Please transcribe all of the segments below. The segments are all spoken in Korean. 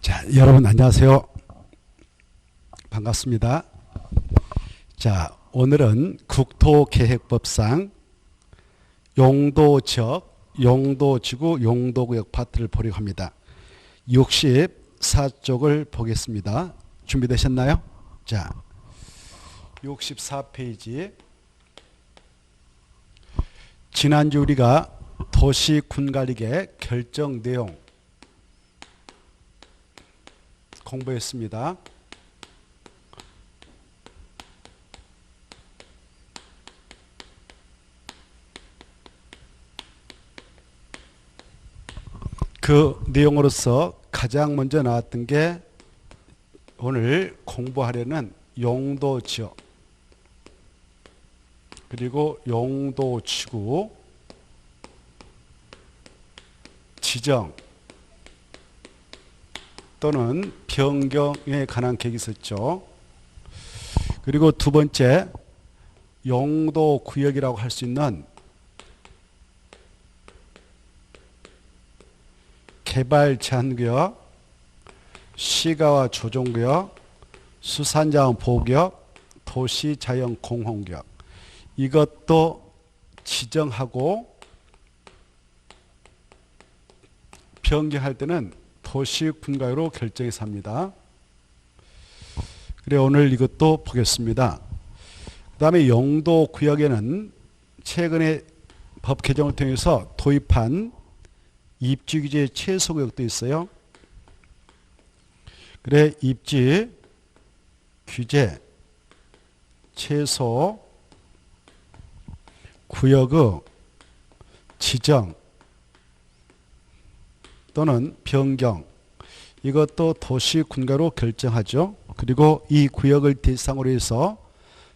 자, 여러분 안녕하세요. 반갑습니다. 자, 오늘은 국토계획법상 용도지역, 용도지구, 용도구역 파트를 보려고 합니다. 64쪽을 보겠습니다. 준비되셨나요? 자, 64페이지. 지난주 우리가 도시군관리계 결정 내용 공부했습니다. 그 내용으로서 가장 먼저 나왔던 게 오늘 공부하려는 용도지역 그리고 용도지구 지정 또는 변경에 관한 계획이 있었죠. 그리고 두 번째 용도구역이라고 할 수 있는 개발제한구역, 시가와 조정구역, 수산자원 보호구역, 도시자연공헌구역 이것도 지정하고 변경할 때는 도시군가로 결정해서 합니다. 그래 오늘 이것도 보겠습니다. 그 다음에 용도구역에는 최근에 법 개정을 통해서 도입한 입지규제 최소구역도 있어요. 그래 입지 규제 최소 구역의 지정 또는 변경 이것도 도시군가로 결정하죠. 그리고 이 구역을 대상으로 해서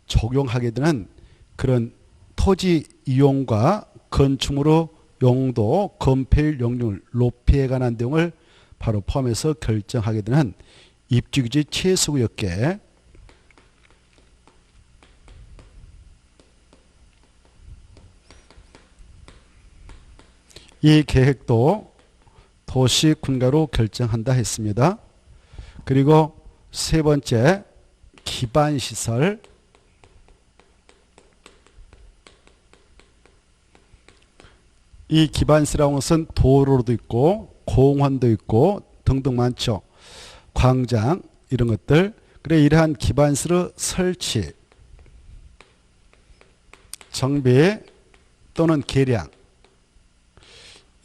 적용하게 되는 그런 토지 이용과 건축물의 용도, 건폐율, 용률, 높이에 관한 내용을 바로 포함해서 결정하게 되는 입지규제 최소구역계 이 계획도 도시군가로 결정한다 했습니다. 그리고 세 번째 기반시설 이 기반시설이라는 것은 도로도 있고 공원도 있고 등등 많죠. 광장 이런 것들 그래 이러한 기반시설의 설치 정비 또는 개량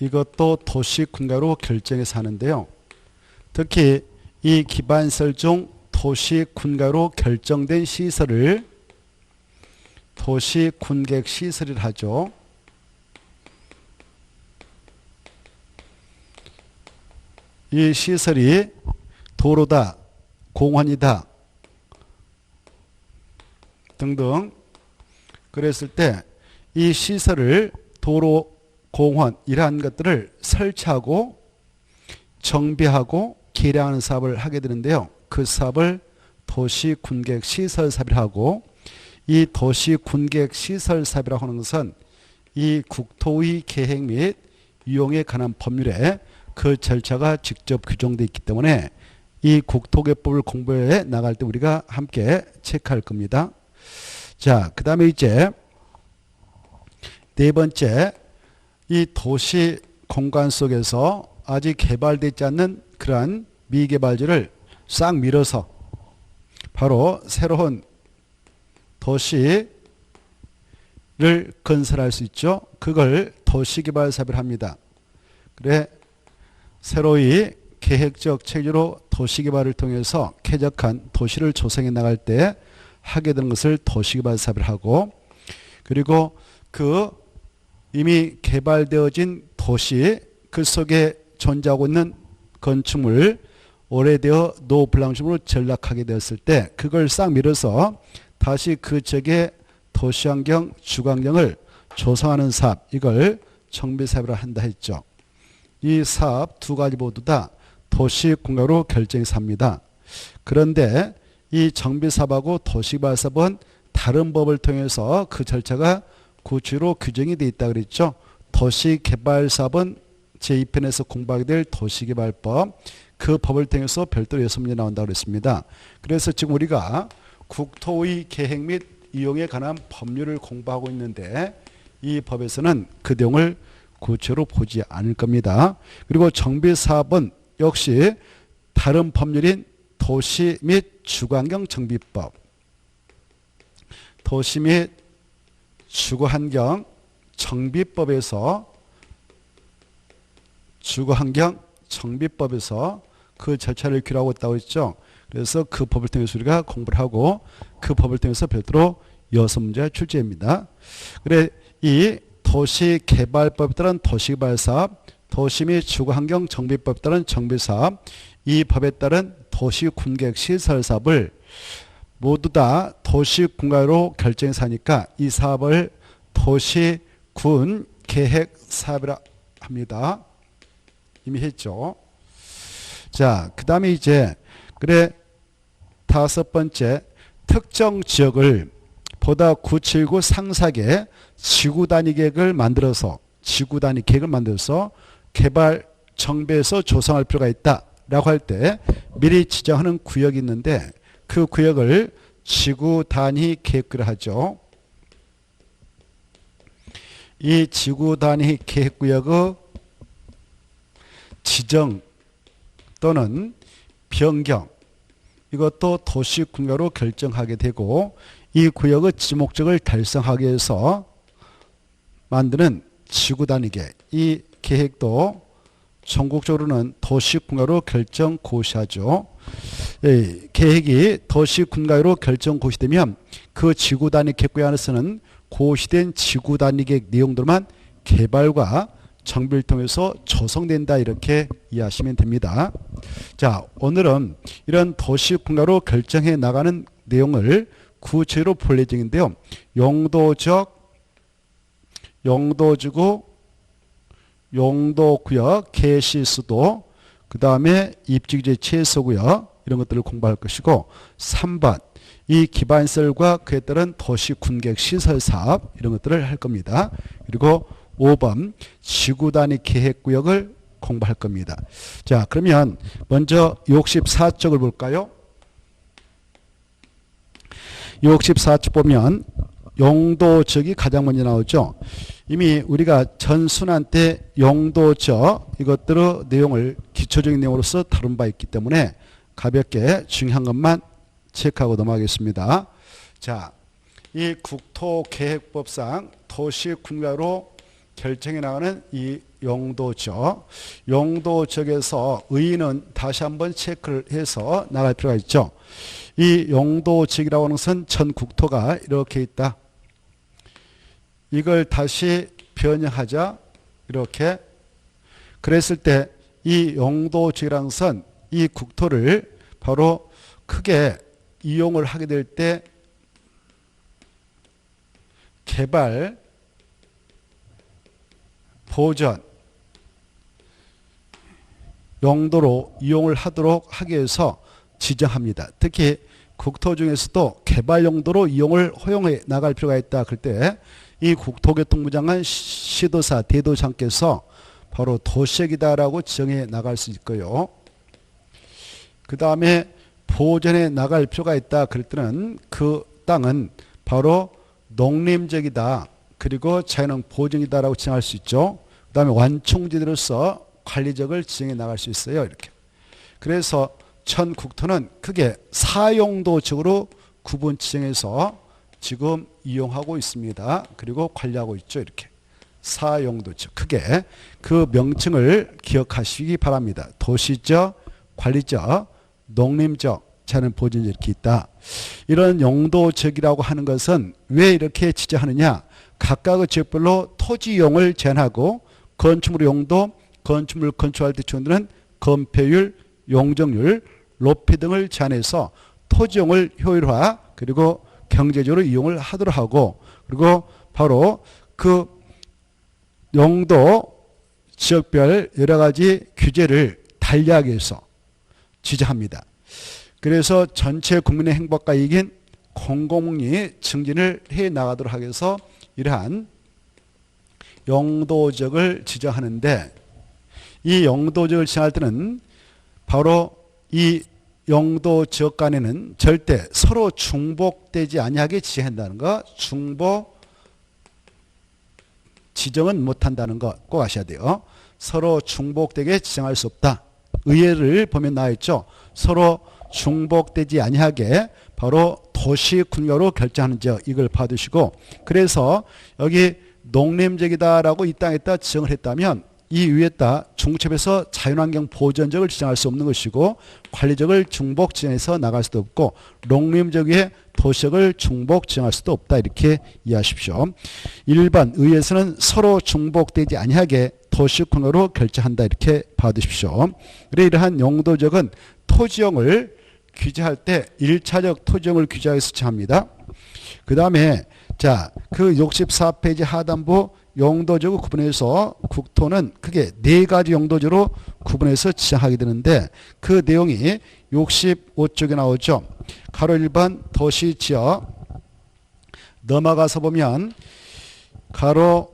이것도 도시군가로 결정해서 하는데요. 특히 이 기반시설 중 도시군가로 결정된 시설을 도시군계획시설이라 하죠. 이 시설이 도로다, 공원이다 등등 그랬을 때 이 시설을 도로, 공원 이러한 것들을 설치하고 정비하고 개량하는 사업을 하게 되는데요. 그 사업을 도시군계획시설 사업이라고 하고 이 도시군계획시설 사업이라고 하는 것은 이 국토의 계획 및 이용에 관한 법률에 그 절차가 직접 규정되어 있기 때문에 이 국토계획법을 공부해 나갈 때 우리가 함께 체크할 겁니다. 자, 그 다음에 이제 네 번째 이 도시 공간 속에서 아직 개발되지 않는 그러한 미개발지를 싹 밀어서 바로 새로운 도시를 건설할 수 있죠. 그걸 도시개발 사업을 합니다. 그래 새로이 계획적 체계로 도시개발을 통해서 쾌적한 도시를 조성해 나갈 때 하게 되는 것을 도시개발 사업을 하고 그리고 그 이미 개발되어진 도시 그 속에 존재하고 있는 건축물 오래되어 노블랑심으로 전락하게 되었을 때 그걸 싹 밀어서 다시 그 지역의 도시환경 주거환경을 조성하는 사업 이걸 정비사업이라 한다 했죠. 이 사업 두 가지 모두 다 도시군가로 결정해서 합니다. 그런데 이 정비사업하고 도시개발사업은 다른 법을 통해서 그 절차가 구체로 규정이 되어 있다 그랬죠. 도시개발사업은 제2편에서 공부하게 될 도시개발법 그 법을 통해서 별도로 6문제 나온다고 그랬습니다. 그래서 지금 우리가 국토의 계획 및 이용에 관한 법률을 공부하고 있는데 이 법에서는 그 내용을 구체로 보지 않을 겁니다. 그리고 정비사업은 역시 다른 법률인 도시 및 주거환경 정비법, 도시 및 주거환경 정비법에서 주거환경 정비법에서 그 절차를 규율하고 있다고 했죠. 그래서 그 법을 통해서 우리가 공부를 하고 그 법을 통해서 별도로 6문제 출제입니다. 그래 이 도시개발법에 따른 도시개발사업, 도시 및 주거환경 정비법에 따른 정비사업, 이 법에 따른 도시군객시설사업을 모두 다 도시군가로 결정해서 하니까 이 사업을 도시군계획사업이라 합니다. 이미 했죠. 자, 그 다음에 이제 그래 5번째, 특정 지역을 보다 구체이고 상세하게 지구 단위 계획을 만들어서 개발 정비에서 조성할 필요가 있다라고 할 때 미리 지정하는 구역이 있는데 그 구역을 지구 단위 계획구라 하죠. 이 지구 단위 계획구역의 지정 또는 변경, 이것도 도시군가로 결정하게 되고 이 구역의 지목적을 달성하기 위해서 만드는 지구 단위 계획, 이 계획도 전국적으로는 도시군가로 결정 고시하죠. 계획이 도시군가로 결정 고시되면 그 지구 단위 계획구에 안에서는 고시된 지구 단위 계획 내용들만 개발과 정비를 통해서 조성된다, 이렇게 이해하시면 됩니다. 자, 오늘은 이런 도시군가로 결정해 나가는 내용을 구체로 볼 예정인데요. 용도지구, 용도구역, 개시수도, 그 다음에 입지규제 최소구역, 이런 것들을 공부할 것이고, 3번 이 기반시설과 그에 따른 도시군객시설사업, 이런 것들을 할 겁니다. 그리고 5번 지구단위 계획구역을 공부할 겁니다. 자, 그러면 먼저 64쪽을 볼까요? 64쪽 보면 용도적이 가장 먼저 나오죠. 이미 우리가 전순환 때 용도적 이것들의 내용을 기초적인 내용으로서 다룬 바 있기 때문에 가볍게 중요한 것만 체크하고 넘어가겠습니다. 자, 이 국토계획법상 도시군가로 결정해 나가는 이 용도적에서 의의는 다시 한번 체크를 해서 나갈 필요가 있죠. 이 용도지역이라고 하는 것은 전 국토가 이렇게 있다. 이걸 다시 변형하자, 이렇게. 그랬을 때 이 용도지역이라는 것은 이 국토를 바로 크게 이용을 하게 될 때 개발, 보전, 용도로 이용을 하도록 하기 위해서 지정합니다. 특히 국토 중에서도 개발 용도로 이용을 허용해 나갈 필요가 있다. 그럴 때 이 국토교통부 장관, 시도사, 대도장께서 바로 도시역이다라고 지정해 나갈 수 있고요. 그 다음에 보전해 나갈 필요가 있다. 그럴 때는 그 땅은 바로 농림지역이다. 그리고 자연환경 보전이다라고 지정할 수 있죠. 그 다음에 완충지대로서 관리적을 지정해 나갈 수 있어요. 이렇게. 그래서 전 국토는 크게 4용도적으로 구분 지정해서 지금 이용하고 있습니다. 그리고 관리하고 있죠. 이렇게. 4용도적. 크게 그 명칭을 기억하시기 바랍니다. 도시적, 관리적, 농림적, 자연 보전적 이렇게 있다. 이런 용도적이라고 하는 것은 왜 이렇게 지정하느냐? 각각의 지역별로 토지 이용을 제한하고 건축물 용도, 건축물 건축할 때 지원되는 건폐율, 용적률, 높이 등을 제한해서 토지용을 효율화, 그리고 경제적으로 이용을 하도록 하고, 그리고 바로 그 용도 지역별 여러 가지 규제를 달리하기 위해서 지정합니다. 그래서 전체 국민의 행복과 이익인 공공복리 증진을 해 나가도록 하기 위해서 이러한 용도적을 지정하는데, 이 용도적을 지정할 때는 바로 이 용도 지역 간에는 절대 서로 중복되지 아니하게 지정한다는 거, 중복 지정은 못한다는 거 꼭 아셔야 돼요. 서로 중복되게 지정할 수 없다. 의례를 보면 나와 있죠. 서로 중복되지 아니하게 바로 도시군가로 결정하는 지역, 이걸 봐두시고, 그래서 여기 농림지역이다라고 이 땅에다 지정을 했다면 이 위에다 중첩에서 자연환경 보전적을 지정할 수 없는 것이고, 관리적을 중복 지정해서 나갈 수도 없고, 농림지역에 도시적을 중복 지정할 수도 없다, 이렇게 이해하십시오. 1번 의회에서는 서로 중복되지 아니하게 도시군가로 결정한다, 이렇게 봐두십시오. 그래 이러한 용도적은 토지용을 규제할 때 1차적 토지용을 규제하여서 정합니다. 그 다음에 자, 그 64페이지 하단부 용도적으로 구분해서 국토는 크게 4가지 용도적으로 구분해서 지정하게 되는데, 그 내용이 65쪽에 나오죠. 가로 1번 도시지역 넘어가서 보면 가로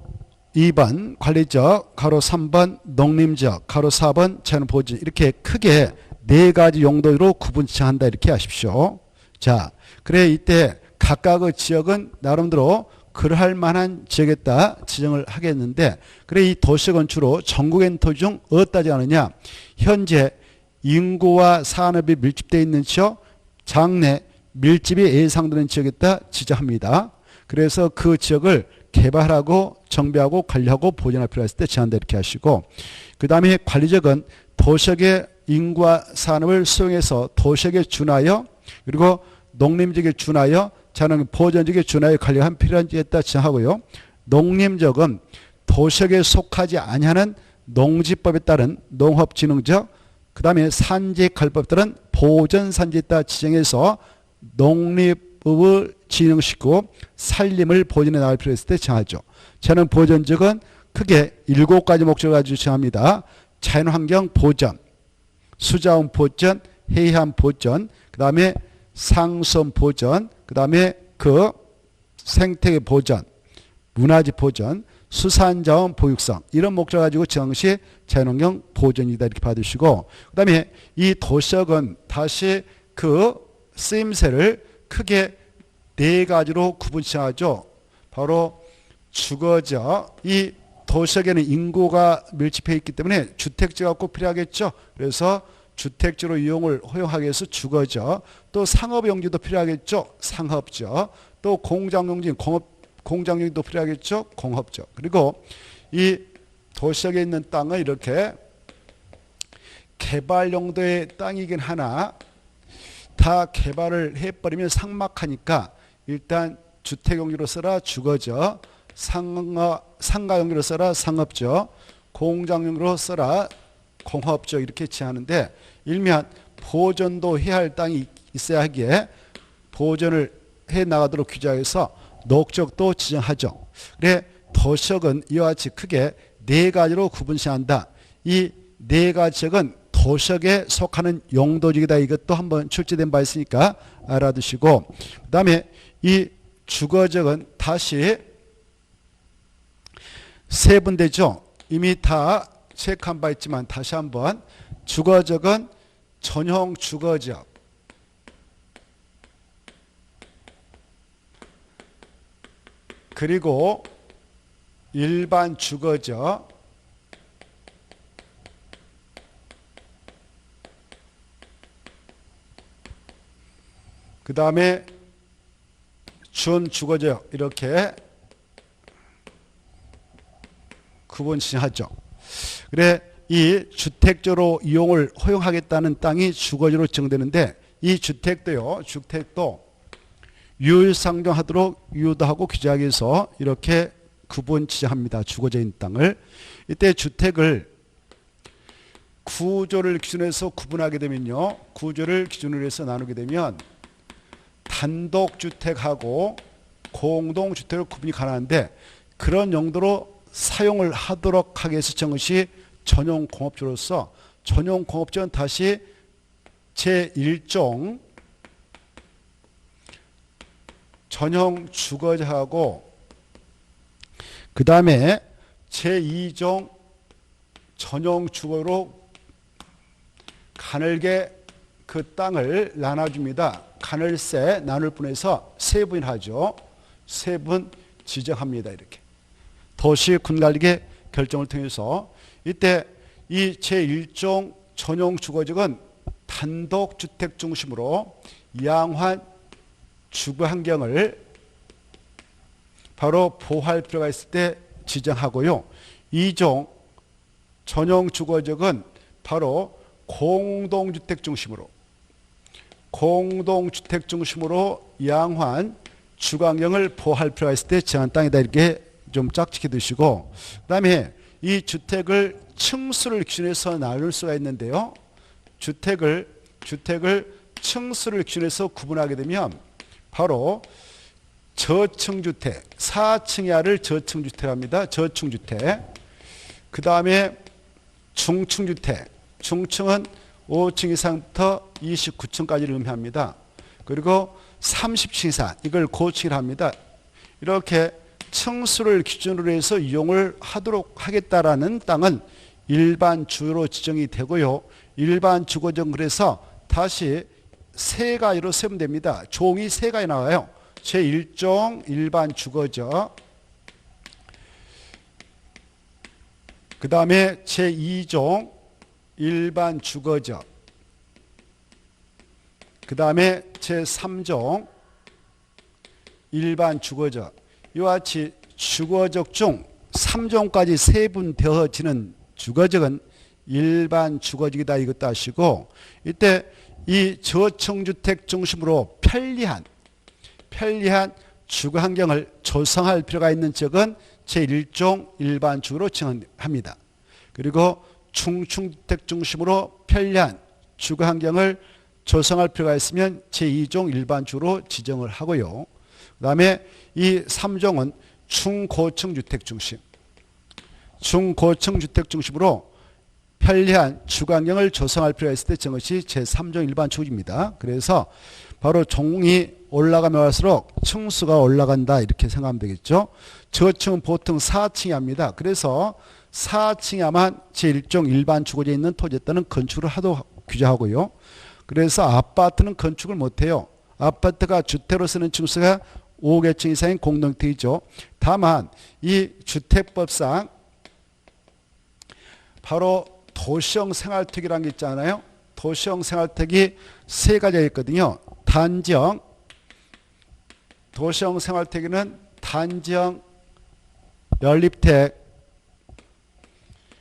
2번 관리지역, 가로 3번 농림지역, 가로 4번 자연보전, 이렇게 크게 4가지 용도로 구분 지정한다, 이렇게 하십시오. 자, 그래 이때 각각의 지역은 나름대로 그러할 만한 지역에다 지정을 하겠는데, 그래 이 도시역은 주로 전국에 있는 토지 중 어디다 지정하느냐, 현재 인구와 산업이 밀집되어 있는 지역, 장래 밀집이 예상되는 지역에다 지정합니다. 그래서 그 지역을 개발하고 정비하고 관리하고 보존할 필요가 있을 때 지정한다, 이렇게 하시고, 그 다음에 관리적은 도시역의 인구와 산업을 수용해서 도시역에 준하여, 그리고 농림지역에 준하여, 자연 보전지역에 준하여 관리가 필요한 지역에다 지정하고요. 농림지역은 도시역에 속하지 아니하는 농지법에 따른 농업진흥지역, 그 다음에 산지관리법에 따른 보전산지에다 지정해서 농립을 진흥시키고 산림을 보존해 나갈 필요가 있을 때 정하죠. 자연 보전지역은 크게 7가지 목적을 가지고 정합니다. 자연환경 보전, 수자원 보전, 해안 보전, 그 다음에 상수원 보전, 그 다음에 그 생태계 보전, 문화재 보전, 수산자원 보육성, 이런 목적을 가지고 정한 것이 자연환경 보전이다, 이렇게 받으시고, 그 다음에 이 도시역은 다시 그 쓰임새를 크게 4가지로 구분 지정하죠. 바로 주거지역, 이 도시역에는 인구가 밀집해 있기 때문에 주택지가 꼭 필요하겠죠. 그래서 주택지로 이용을 허용하기 위해서 주거지역, 또 상업용지도 필요하겠죠. 상업지역, 또 공장용지, 공장용지도 필요하겠죠. 공업지역. 그리고 이 도시역에 있는 땅은 이렇게 개발 용도의 땅이긴 하나 다 개발을 해버리면 삭막하니까 일단 주택용지로 써라 주거지역, 상가용지로 써라 상업지역, 공장용지로 써라 공업지역, 이렇게 지하는데, 일면 보존도 해야 할 땅이 있어야 하기에 보존을 해 나가도록 규제해서 녹지역도 지정하죠. 그래 도시역은 이와 같이 크게 4가지로 구분시한다. 이 4가지 지역은 도시역에 속하는 용도지역이다. 이것도 한번 출제된 바 있으니까 알아두시고, 그 다음에 이 주거지역은 다시 세분되죠. 이미 다 체크한 바 있지만 다시 한번, 주거지역은 전용 주거지역, 그리고 일반 주거지역, 그 다음에 준주거지역, 이렇게 구분 지정하죠. 그래 이 주택지로 이용을 허용하겠다는 땅이 주거지로 지정되는데, 이 주택도요, 주택도 유일상종하도록 유도하고 규제하기 위해서 이렇게 구분 지정합니다. 주거지인 땅을. 이때 주택을 구조를 기준으로 해서 구분하게 되면요, 구조를 기준으로 해서 나누게 되면 단독주택하고 공동주택을 구분이 가능한데, 그런 용도로 사용을 하도록 하기 위해서 정한 것이 전용공업지로서, 전용공업지는 다시 제1종 전용주거지하고 그 다음에 제2종 전용주거로 가늘게 그 땅을 나눠줍니다. 가늘세 나눌 분에서 세분하죠. 세분 지정합니다. 이렇게 도시 군관리계 결정을 통해서 이때 이 제1종 전용 주거지역은 단독주택 중심으로 양환 주거 환경을 바로 보호할 필요가 있을 때 지정하고요. 2종 전용 주거지역은 바로 공동주택 중심으로 양환 주거 환경을 보호할 필요가 있을 때 지정한 땅이다. 이렇게 좀 짝짓기 두시고, 그 다음에 이 주택을 층수를 기준해서 나눌 수가 있는데요. 주택을 층수를 기준해서 구분하게 되면 바로 저층주택, 4층 이하를 저층주택합니다. 저층주택. 그 다음에 중층주택, 중층은 5층 이상부터 29층까지를 의미합니다. 그리고 30층 이상, 이걸 고층이라 합니다. 이렇게 층수를 기준으로 해서 이용을 하도록 하겠다라는 땅은 일반 주로 지정이 되고요. 일반 주거지역은 그래서 다시 세 가지로 세면 됩니다. 종이 세 가지 나와요. 제1종 일반 주거지역, 그 다음에 제2종 일반 주거지역, 그 다음에 제3종 일반 주거지역. 이와 같이 주거지역 중 3종까지 세분되어지는 주거지역은 일반 주거지역이다. 이것도 아시고, 이때 이 저층주택 중심으로 편리한 주거 환경을 조성할 필요가 있는 지역은 제1종 일반 주거로 지정합니다. 그리고 중층주택 중심으로 편리한 주거 환경을 조성할 필요가 있으면 제2종 일반 주거로 지정을 하고요. 그 다음에 이 3종은 중고층 주택 중심으로 편리한 주거 환경을 조성할 필요가 있을 때 지정한 것이 제3종 일반 주거지입니다. 그래서 바로 종이 올라가면 갈수록 층수가 올라간다. 이렇게 생각하면 되겠죠. 저층은 보통 4층이 합니다. 그래서 4층에만 제1종 일반 주거지에 있는 토지에 따른 건축을 하도록 규제하고요. 그래서 아파트는 건축을 못해요. 아파트가 주택으로 쓰는 층수가 5개층 이상인 공동주택이죠. 다만 이 주택법상 바로 도시형 생활택이라는 게 있잖아요. 도시형 생활택이 세 가지가 있거든요. 도시형 생활택에는 단지형 연립택,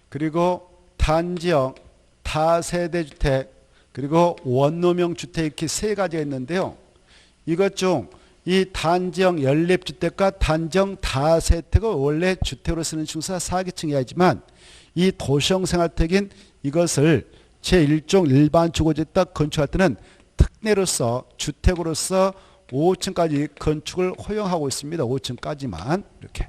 그리고 단지형 다세대주택, 그리고 원룸형 주택, 이렇게 세 가지가 있는데요. 이것 중 이 단지형 연립주택과 단지형 다세대택은 원래 주택으로 쓰는 층수가 4개층 이하이지만 이 도시형 생활택인 이것을 제1종 일반 주거지에다 건축할 때는 특례로서 주택으로서 5층까지 건축을 허용하고 있습니다. 5층까지만. 이렇게.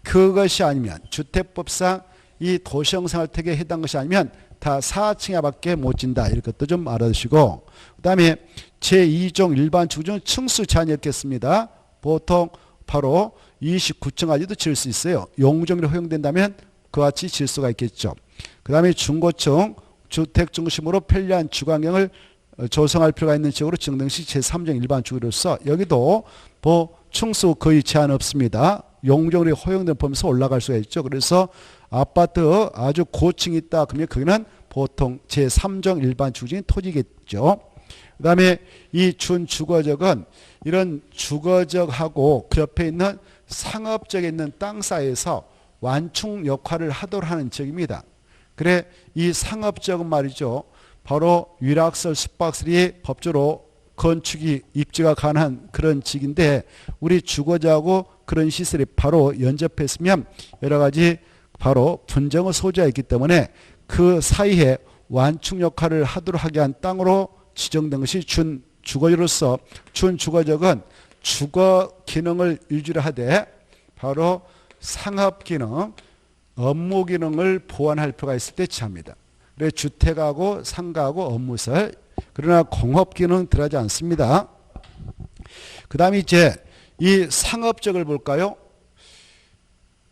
그것이 아니면 주택법상 이 도시형 생활택에 해당 것이 아니면 다 4층 이하밖에 못 진다. 이런 것도 좀 알아두시고, 그 다음에 제2종 일반 주거지는 층수 제한이 없겠습니다. 보통 바로 29층까지도 지을 수 있어요. 용적률이 허용된다면 그와 같이 질 수가 있겠죠. 그 다음에 중고층 주택 중심으로 편리한 주거 환경을 조성할 필요가 있는 지역으로 지정된 것이 제3종 일반 주거로서 여기도 층수 거의 제한 없습니다. 용적률이 허용된 범위에서 올라갈 수가 있죠. 그래서 아파트 아주 고층이 있다 그러면 거기는 보통 제3종 일반 주거지인 토지겠죠. 그 다음에 이 준주거지역은 이런 주거지역하고 그 옆에 있는 상업지역에 있는 땅 사이에서 완충 역할을 하도록 하는 지역입니다. 그래 이 상업지역은 말이죠. 바로 위락설, 숙박설이 법적으로 건축이 입지가 가능한 그런 지역인데 우리 주거지하고 그런 시설이 바로 연접했으면 여러 가지 바로 분쟁의 소지가 있기 때문에 그 사이에 완충 역할을 하도록 하게 한 땅으로 지정된 것이 준주거지로서 준주거지역은 주거 기능을 유지를 하되 바로 상업 기능, 업무 기능을 보완할 필요가 있을 때 지합니다. 그래서 주택하고 상가하고 업무설, 그러나 공업 기능 들어가지 않습니다. 그 다음에 이제 이 상업적을 볼까요?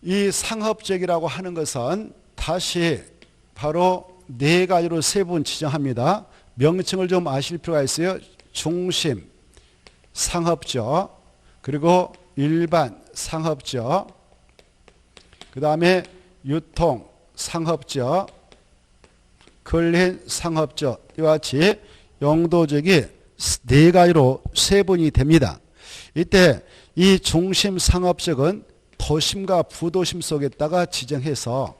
이 상업적이라고 하는 것은 다시 바로 네 가지로 세분 지정합니다. 명칭을 좀 아실 필요가 있어요. 중심, 상업적, 그리고 일반 상업적, 그 다음에 유통 상업적, 근린 상업적, 이와 같이 용도적이 네 가지로 세분이 됩니다. 이때 이 중심 상업적은 도심과 부도심 속에다가 지정해서,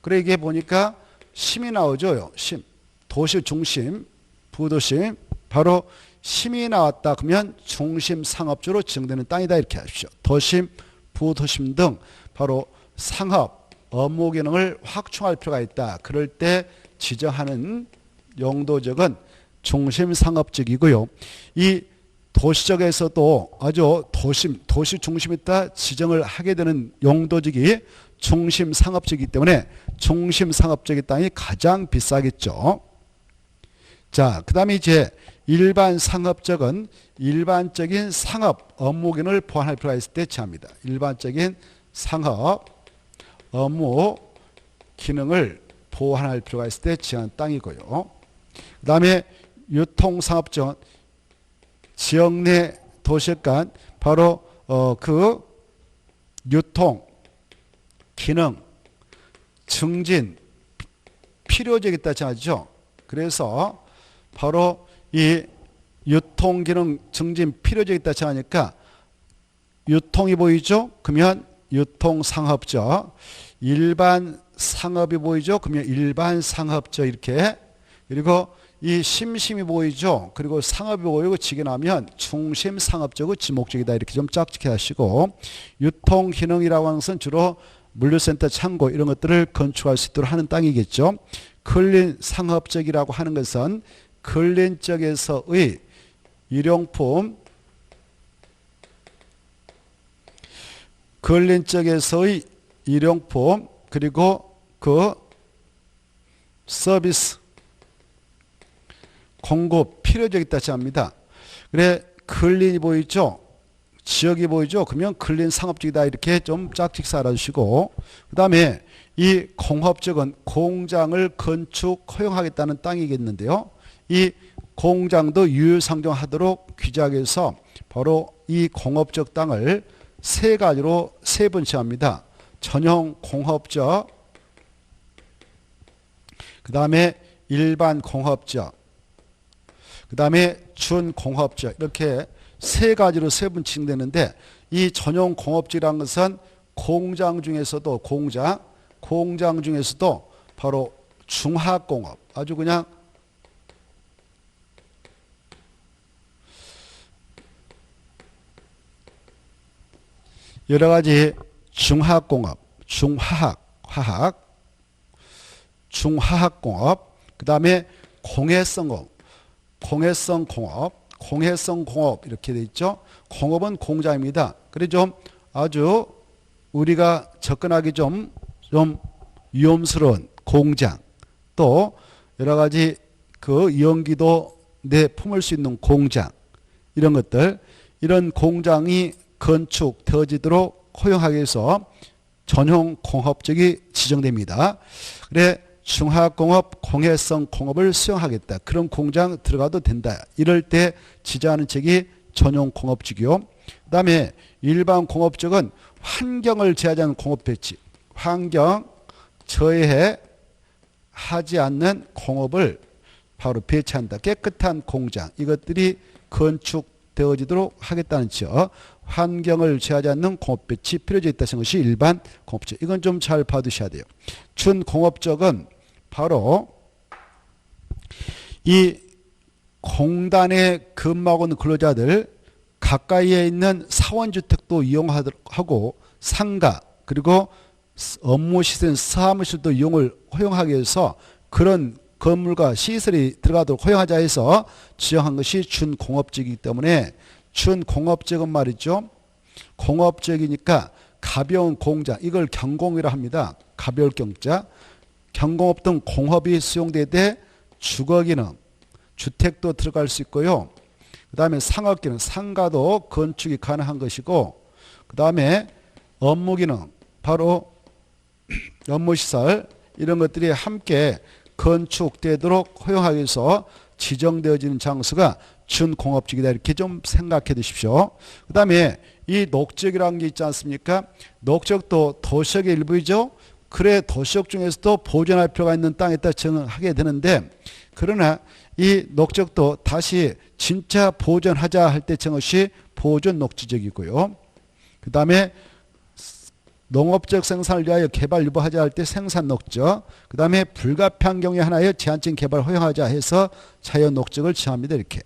그래 이게 보니까 심이 나오죠. 심, 도시 중심, 부도심, 바로 심이 나왔다 그러면 중심 상업적으로 지정되는 땅이다 이렇게 하십시오. 도심, 부도심 등 바로 상업, 업무 기능을 확충할 필요가 있다. 그럴 때 지정하는 용도적은 중심 상업적이고요. 이 도시적에서도 아주 도시 중심에다 지정을 하게 되는 용도적이 중심 상업적이기 때문에 중심 상업적의 땅이 가장 비싸겠죠. 자, 그 다음에 이제 일반 상업적은 일반적인 상업 업무 기능을 보완할 필요가 있을 때 지정합니다. 일반적인 상업 업무 기능을 보완할 필요가 있을 때 지정한 땅이고요. 그 다음에 유통상업적은 지역 내 도시 간 바로 그 유통, 기능, 증진, 필요적이다 하죠. 그래서 바로 이 유통, 기능, 증진, 필요적이다 하니까 유통이 보이죠? 그러면 유통상업적, 일반 상업이 보이죠? 그러면 일반 상업적 이렇게, 그리고 이 심심이 보이죠? 그리고 상업이 보이고 지게나면 중심 상업적이고 지목적이다 이렇게 좀 짝짓게 하시고, 유통기능이라고 하는 것은 주로 물류센터 창고 이런 것들을 건축할 수 있도록 하는 땅이겠죠. 근린 상업적이라고 하는 것은 근린 쪽에서의 일용품, 근린 쪽에서의 일용품, 그리고 그 서비스 공급 필요적이다 합니다. 그래 근린이 보이죠? 지역이 보이죠? 그러면 근린 상업적이다 이렇게 좀 짝짓기 알아주시고, 그 다음에 이 공업적은 공장을 건축 허용하겠다는 땅이겠는데요. 이 공장도 유효상종하도록 규정해서 바로 이 공업적 땅을 세 가지로 세분치합니다. 전용 공업적, 그 다음에 일반 공업적, 그 다음에 준공업적, 이렇게 세 가지로 세분치되는데, 이 전용 공업적이라는 것은 공장 중에서도 공장 중에서도 바로 중하공업, 아주 그냥 여러 가지 중하공업, 중화학공업, 그 다음에 공해성 공업 이렇게 돼 있죠. 공업은 공장입니다. 그래 좀 아주 우리가 접근하기 좀 위험스러운 공장, 또 여러 가지 그 이용기도 내 품을 수 있는 공장, 이런 것들, 이런 공장이 건축되어지도록 허용하기 위해서 전용 공업적이 지정됩니다. 그래 중화공업, 공해성 공업을 수용하겠다. 그런 공장 들어가도 된다. 이럴 때 지정하는 책이 전용 공업적이요. 그 다음에 일반 공업적은 환경을 제하지 않는 공업 배치, 환경 저해 하지 않는 공업을 바로 배치한다. 깨끗한 공장, 이것들이 건축되어지도록 하겠다는 점. 환경을 제하지 않는 공업 배치 필요적 있다는 것이 일반 공업적. 이건 좀 잘 봐두셔야 돼요. 준공업적은 바로 이 공단에 근무하고 있는 근로자들, 가까이에 있는 사원주택도 이용하고 상가, 그리고 업무시설, 사무실도 이용을 허용하기 위해서 그런 건물과 시설이 들어가도록 허용하자 해서 지정한 것이 준공업적이기 때문에, 준공업적은 말이죠, 공업적이니까 가벼운 공장, 이걸 경공이라 합니다. 가벼울 경자. 경공업 등 공업이 수용되되 주거기능, 주택도 들어갈 수 있고요. 그 다음에 상업기능, 상가도 건축이 가능한 것이고, 그 다음에 업무기능, 바로 업무시설, 이런 것들이 함께 건축되도록 허용하기 위해서 지정되어지는 장소가 준공업지구다. 이렇게 좀 생각해 두십시오. 그 다음에 이 녹지역이라는 게 있지 않습니까? 녹지역도 도시역의 일부이죠. 그래 도시역 중에서도 보존할 필요가 있는 땅에다 정하게 되는데, 그러나 이 녹지역도 다시 진짜 보존하자 할 때 정것이 보존 녹지역이고요. 그 다음에 농업적 생산을 위하여 개발 유보하자 할 때 생산 녹지역, 그 다음에 불가피한 경우에 하나여 제한적인 개발 허용하자 해서 자연 녹지역을 정합니다. 이렇게.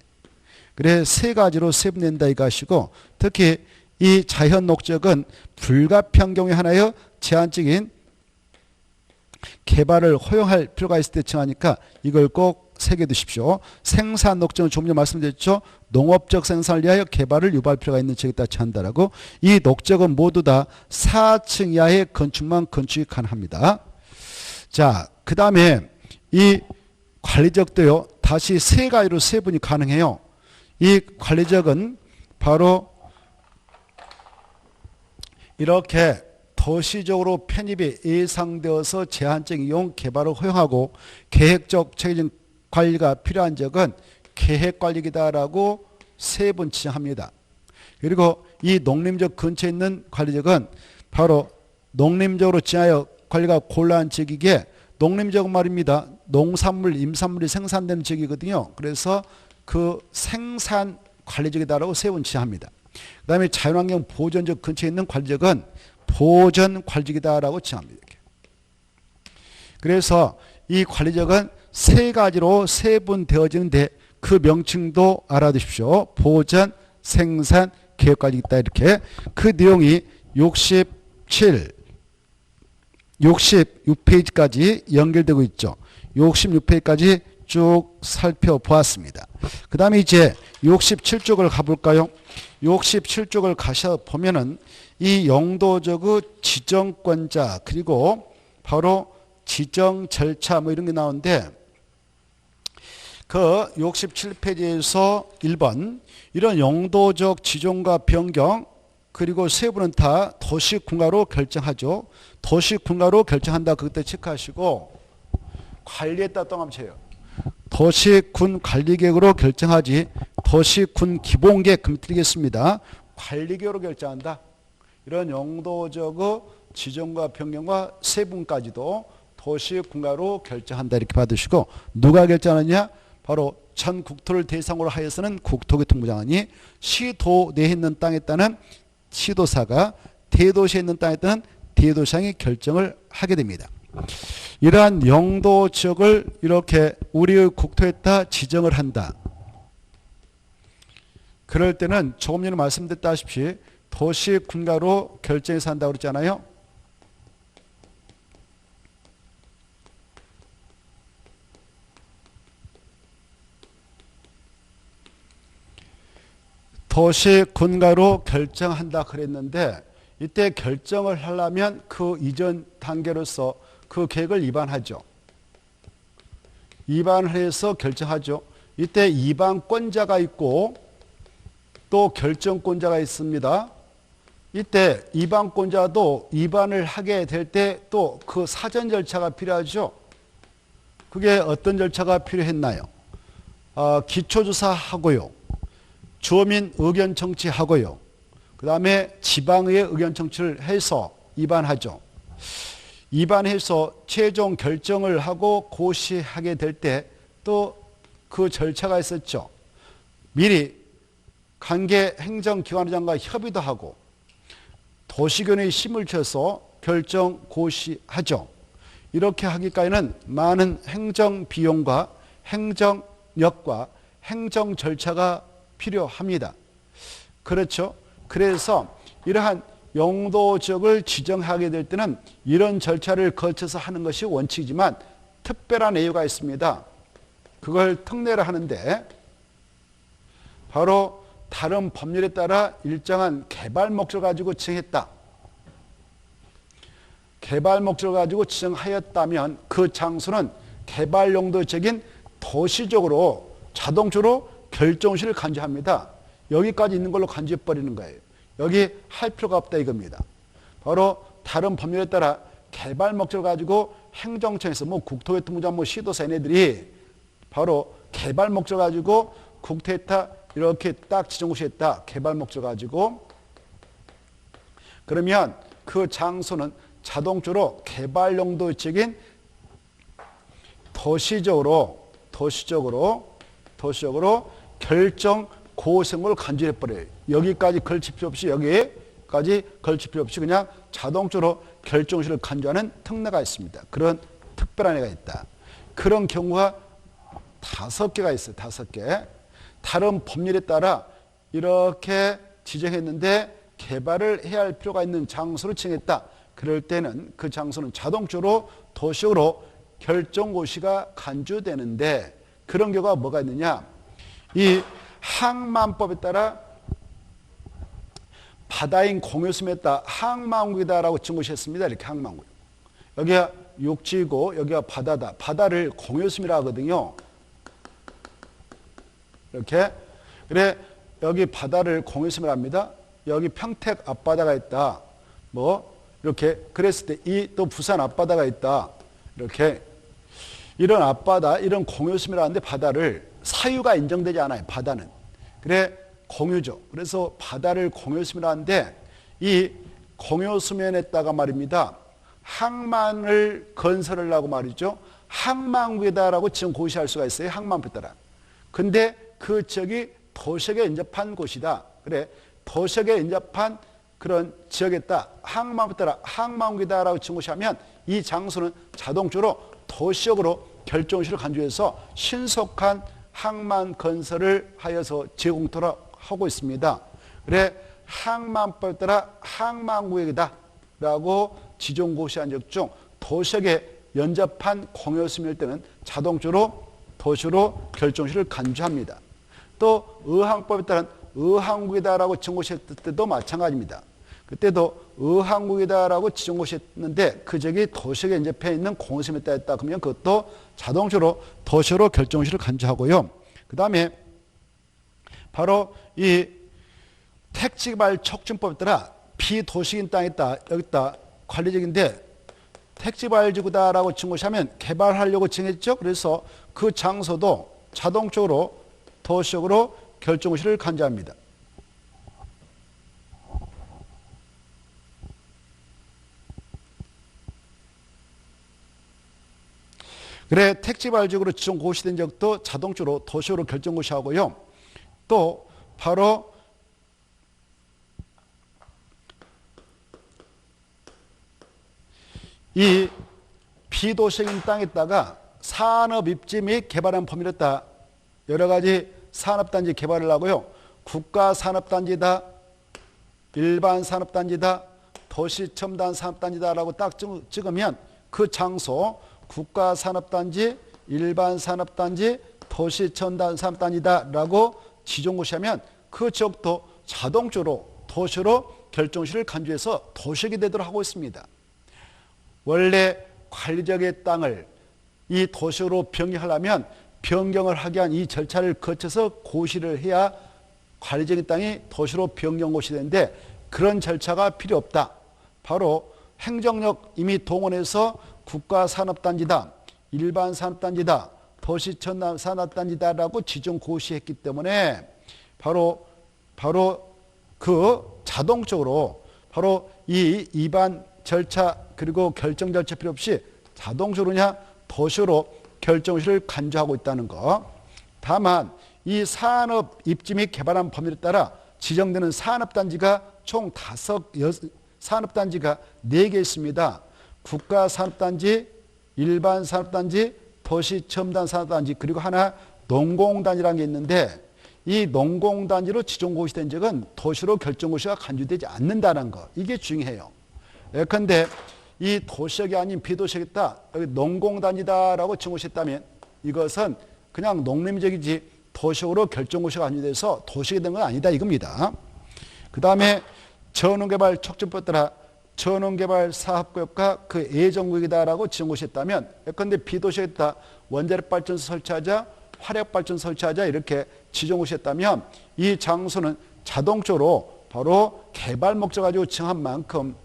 그래 세 가지로 세분된다 이것이고, 특히 이 자연 녹지역은 불가피한 경우에 하나여 제한적인 개발을 허용할 필요가 있을 때 정하니까 이걸 꼭 새겨두십시오. 생산 녹지역은 조금 전에 말씀드렸죠. 농업적 생산을 위하여 개발을 유발할 필요가 있는 지역에다 정한다라고. 이 녹지역은 모두 다 4층 이하의 건축만 건축이 가능합니다. 자, 그 다음에 이 관리지역도요, 다시 세 가지로 세분이 가능해요. 이 관리지역은 바로 이렇게 도시적으로 편입이 예상되어서 제한적인 이용 개발을 허용하고 계획적 체계적 관리가 필요한 지역은 계획관리기다라고 세 번 지정합니다. 그리고 이 농림지역 근처에 있는 관리지역은 바로 농림적으로 지하여 관리가 곤란한 지역이기에, 농림지역은 말입니다. 농산물, 임산물이 생산되는 지역이거든요. 그래서 그 생산 관리지역이다라고 세 번 지정합니다. 그 다음에 자연환경 보존지역 근처에 있는 관리지역은 보전 관리지역이다라고 지정합니다. 그래서 이 관리지역은 세 가지로 세분되어지는데 그 명칭도 알아두십시오. 보전, 생산, 계획관리있다. 이렇게 그 내용이 66페이지까지 연결되고 있죠. 66페이지까지 쭉 살펴보았습니다. 그 다음에 이제 67쪽을 가볼까요? 67쪽을 가셔 보면은 이 영도적의 지정권자, 그리고 바로 지정 절차 뭐 이런 게 나오는데, 그 67페이지에서 1번 이런 영도적 지정과 변경, 그리고 세부는 다 도시군가로 결정하죠. 도시군가로 결정한다. 그때 체크하시고, 관리에 따라 또 한번 쳐요. 도시군 관리계획으로 결정하지 도시군 기본계획 그럼 드리겠습니다. 관리계획으로 결정한다. 이런 영도적 지정과 변경과 세분까지도 도시군가로 결정한다. 이렇게 받으시고, 누가 결정하느냐? 바로 전 국토를 대상으로 하여서는 국토교통부 장관이, 시도 내에 있는 땅에 따른 시도사가, 대도시에 있는 땅에 따른 대도시장이 결정을 하게 됩니다. 이러한 영도 지역을 이렇게 우리의 국토에다 지정을 한다. 그럴 때는 조금 전에 말씀드렸다시피 도시군가로 결정해서 한다고 그랬잖아요. 도시군가로 결정한다 그랬는데, 이때 결정을 하려면 그 이전 단계로서 그 계획을 입안하죠. 입안을 해서 결정하죠. 이때 입안권자가 있고 또 결정권자가 있습니다. 이때 입안권자도 입안을 하게 될 때 또 그 사전 절차가 필요하죠. 그게 어떤 절차가 필요했나요? 기초조사하고요. 주민 의견 청취하고요. 그 다음에 지방의회 의견 청취를 해서 입안하죠. 입안해서 최종 결정을 하고 고시하게 될 때 또 그 절차가 있었죠. 미리 관계 행정기관장과 협의도 하고 도시견의 힘을 쳐서 결정 고시하죠. 이렇게 하기까지는 많은 행정 비용과 행정력과 행정 절차가 필요합니다. 그렇죠? 그래서 이러한 영도 지역을 지정하게 될 때는 이런 절차를 거쳐서 하는 것이 원칙이지만 특별한 예유가 있습니다. 그걸 특례를 하는데, 바로 다른 법률에 따라 일정한 개발 목적을 가지고 지정했다. 개발 목적을 가지고 지정하였다면 그 장소는 개발 용도적인 도시적으로 자동적으로 결정실을 간주합니다. 여기까지 있는 걸로 간주해버리는 거예요. 여기 할 필요가 없다 이겁니다. 바로 다른 법률에 따라 개발 목적을 가지고 행정청에서 뭐 국토교통부장 뭐 시도사 얘네들이 바로 개발 목적 가지고 국토에다 이렇게 딱 지정고시했다. 개발 목적 가지고 그러면 그 장소는 자동적으로 개발 용도적인 도시적으로 결정 고성을 간주해버려요. 여기까지 걸칠 필요 없이 여기까지 걸칠 필요 없이 그냥 자동적으로 결정시를 간주하는 특례가 있습니다. 그런 특별한 애가 있다. 그런 경우가 5개가 있어요. 5개. 다른 법률에 따라 이렇게 지정했는데 개발을 해야 할 필요가 있는 장소를 지정했다. 그럴 때는 그 장소는 자동적으로 도시적으로 결정고시가 간주되는데 그런 경우가 뭐가 있느냐. 이 항만법에 따라 바다인 공유섬에 따라 항만국이다라고 증거시했습니다. 이렇게 항만국. 여기가 육지고 여기가 바다다. 바다를 공유섬이라 하거든요. 이렇게. 그래 여기 바다를 공유섬이라 합니다. 여기 평택 앞바다가 있다. 뭐 이렇게 그랬을 때 이 또 부산 앞바다가 있다. 이렇게 이런 앞바다 이런 공유섬이라 하는데 바다를 사유가 인정되지 않아요. 바다는. 그래 공유죠. 그래서 바다를 공유섬이라 하는데 이 공유섬에다가 말입니다. 항만을 건설하려고 말이죠. 항만국이다라고 지금 고시할 수가 있어요. 항만법에 따라. 근데 그 지역이 도시역에 인접한 곳이다. 그래 도시역에 인접한 그런 지역에다 항만법에 따라 항만국이다라고 증거시하면 이 장소는 자동적으로 도시역으로 결정시를 간주해서 신속한 항만 건설을 하여서 제공토록 하고 있습니다. 그래 항만법에 따라 항만구역이다 라고 지정고시한 적 중 도시역에 연접한 공유섬일 때는 자동적으로 도시로 결정시를 간주합니다. 또 의항법에 따른 의항국이다라고 지정고시했을 때도 마찬가지입니다. 그때도 의항국이다라고 지정고시했는데 그 지역이 도시역에 인접해 있는 공유섬에 따랐다 그러면 그것도 자동적으로 도시로 결정시를 간주하고요. 그 다음에 바로 이 택지개발 촉진법에 따라 비도시인 땅에 있다 여기다 관리적인데 택지개발지구다라고 증거시하면 개발하려고 정했죠. 그래서 그 장소도 자동적으로 도시적으로 결정시를 간주합니다. 그래 택지개발지구로 지정 고시된 적도 자동적으로 도시적으로 결정고시하고요. 또 바로 이 비도시적인 땅에다가 산업 입지 및 개발한 범위를 따라 여러 가지 산업단지 개발을 하고요. 국가산업단지다, 일반산업단지다, 도시첨단 산업단지다라고 딱 찍으면 그 장소 국가산업단지, 일반산업단지, 도시첨단 산업단지다라고 지정고시하면 그 지역도 자동적으로 도시로 결정시를 간주해서 도시역이 되도록 하고 있습니다. 원래 관리적의 땅을 이 도시로 변경하려면 변경을 하게 한 이 절차를 거쳐서 고시를 해야 관리적인 땅이 도시로 변경고시 되는데 그런 절차가 필요 없다. 바로 행정력 이미 동원해서 국가산업단지다, 일반산업단지다, 도시첨단산업단지다라고 지정고시했기 때문에 바로 그 자동적으로 바로 이 입안 절차 그리고 결정 절차 필요 없이 자동적으로 그냥 도시로 결정시를 간주하고 있다는 거. 다만 이 산업 입지 및 개발한 범위에 따라 지정되는 산업단지가 총 산업단지가 4개 있습니다. 국가산업단지, 일반산업단지, 도시첨단산업단지 그리고 하나 농공단지라는 게 있는데 이 농공단지로 지정고시된 적은 도시로 결정고시가 간주되지 않는다는 거. 이게 중요해요. 예컨대 이 도시역이 아닌 비도시역이다. 여기 농공단지다라고 증거시했다면 이것은 그냥 농림지역이지 도시역으로 결정고시가 간주돼서 도시역이 된 건 아니다 이겁니다. 그 다음에 전원개발 촉진법에 따라 전원개발 사업구역과 그 예정구역이다라고 지정고시했다면 예컨대 비도시역이다. 원자력발전소 설치하자, 화력발전소 설치하자 이렇게 지정고시했다면 이 장소는 자동적으로 바로 개발 목적 가지고 정한 만큼